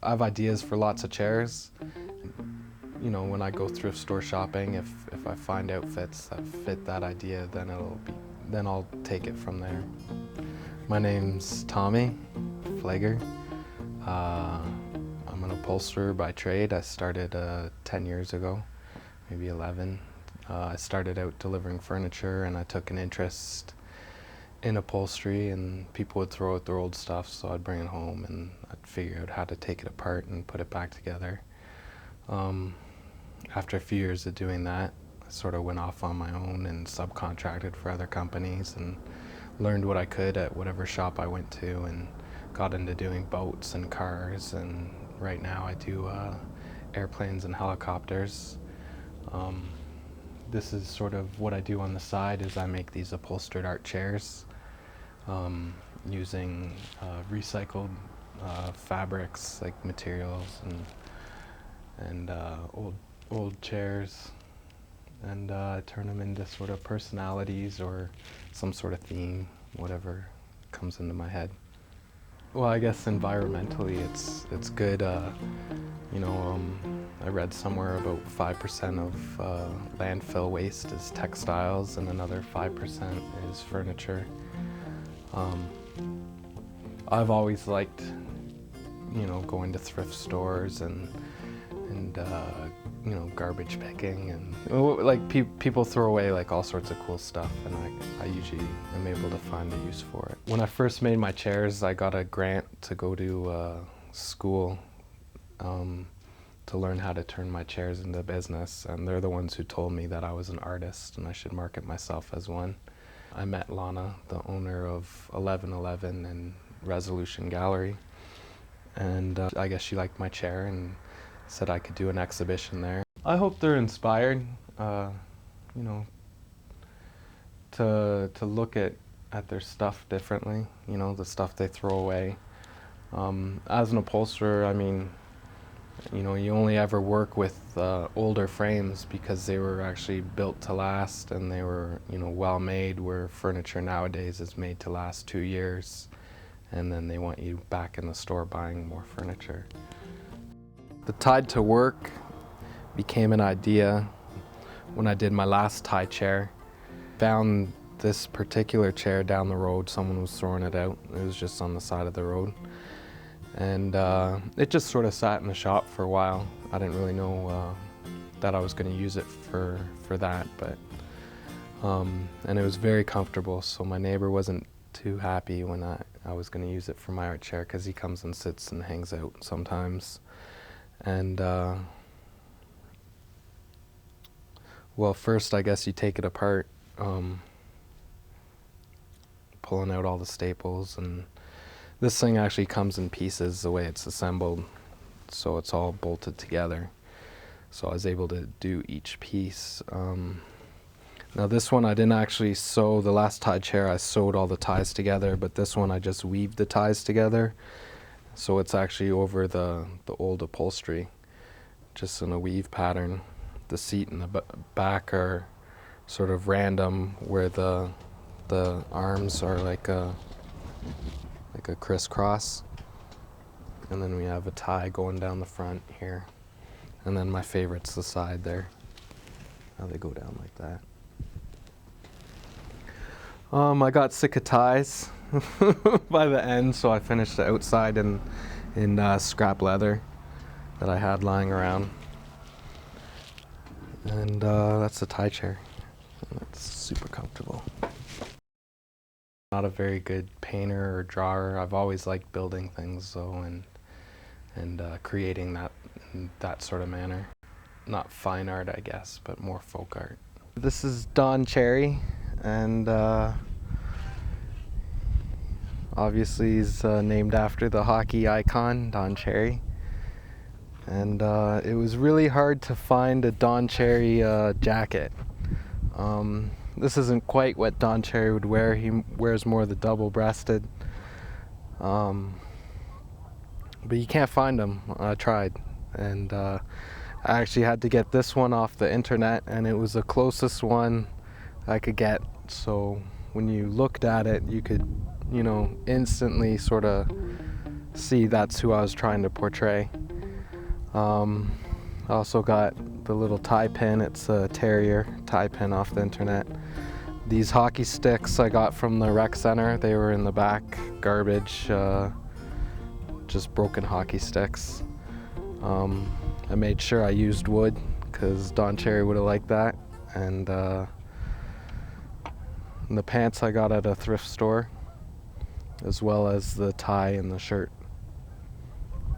I have ideas for lots of chairs. You know, when I go thrift store shopping, if I find outfits that fit that idea, then I'll take it from there. My name's Tommy Flager. I'm an upholsterer by trade. I started 10 years ago, maybe 11. I started out delivering furniture, and I took an interest in upholstery, and people would throw out their old stuff, so I'd bring it home and I'd figure out how to take it apart and put it back together. After a few years of doing that, I sort of went off on my own and subcontracted for other companies and learned what I could at whatever shop I went to, and got into doing boats and cars, and right now I do airplanes and helicopters. This is sort of what I do on the side, is I make these upholstered art chairs using recycled fabrics, like materials and old chairs, and turn them into sort of personalities or some sort of theme, whatever comes into my head. Well, I guess environmentally it's good. You know, I read somewhere about 5% of landfill waste is textiles, and another 5% is furniture. I've always liked, you know, going to thrift stores and you know, garbage picking, and like people throw away like all sorts of cool stuff, and I usually am able to find a use for it. When I first made my chairs, I got a grant to go to school to learn how to turn my chairs into business, and they're the ones who told me that I was an artist and I should market myself as one. I met Lana, the owner of 1111 and Resolution Gallery, and I guess she liked my chair and said I could do an exhibition there. I hope they're inspired, you know, to look at their stuff differently, you know, the stuff they throw away. As an upholsterer, I mean, you know, you only ever work with older frames because they were actually built to last, and they were, you know, well made, where furniture nowadays is made to last 2 years, and then they want you back in the store buying more furniture. The Tide to Work became an idea when I did my last tie chair. Found this particular chair down the road. Someone was throwing it out. It was just on the side of the road. And it just sort of sat in the shop for a while. I didn't really know that I was going to use it for that, but and it was very comfortable, so my neighbor wasn't too happy when I was going to use it for my art chair, because he comes and sits and hangs out sometimes. And well, first I guess you take it apart, pulling out all the staples, and this thing actually comes in pieces the way it's assembled, so it's all bolted together. So I was able to do each piece. Now this one I didn't actually sew. The last tie chair I sewed all the ties together, but this one I just weaved the ties together. So it's actually over the old upholstery, just in a weave pattern. The seat and the back are sort of random, where the arms are like a crisscross, and then we have a tie going down the front here, and then my favorite's the side there, how they go down like that. I got sick of ties by the end, so I finished the outside in scrap leather that I had lying around, and that's the tie chair. That's super comfortable. Not a very good painter or drawer. I've always liked building things though, and creating that in that sort of manner. Not fine art, I guess, but more folk art. This is Don Cherry, and obviously he's named after the hockey icon, Don Cherry. And it was really hard to find a Don Cherry jacket. This isn't quite what Don Cherry would wear. He wears more of the double-breasted. But you can't find them. I tried. And I actually had to get this one off the internet, and it was the closest one I could get. So when you looked at it, you could, you know, instantly sort of see that's who I was trying to portray. I also got the little tie pin. It's a Terrier tie pin off the internet. These hockey sticks I got from the rec center. They were in the back, garbage, just broken hockey sticks. I made sure I used wood because Don Cherry would have liked that. And the pants I got at a thrift store, as well as the tie and the shirt.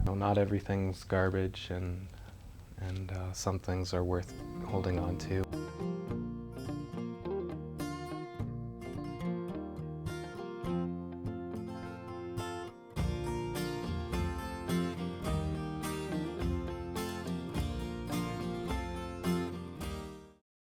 Not everything's garbage, and some things are worth holding on to.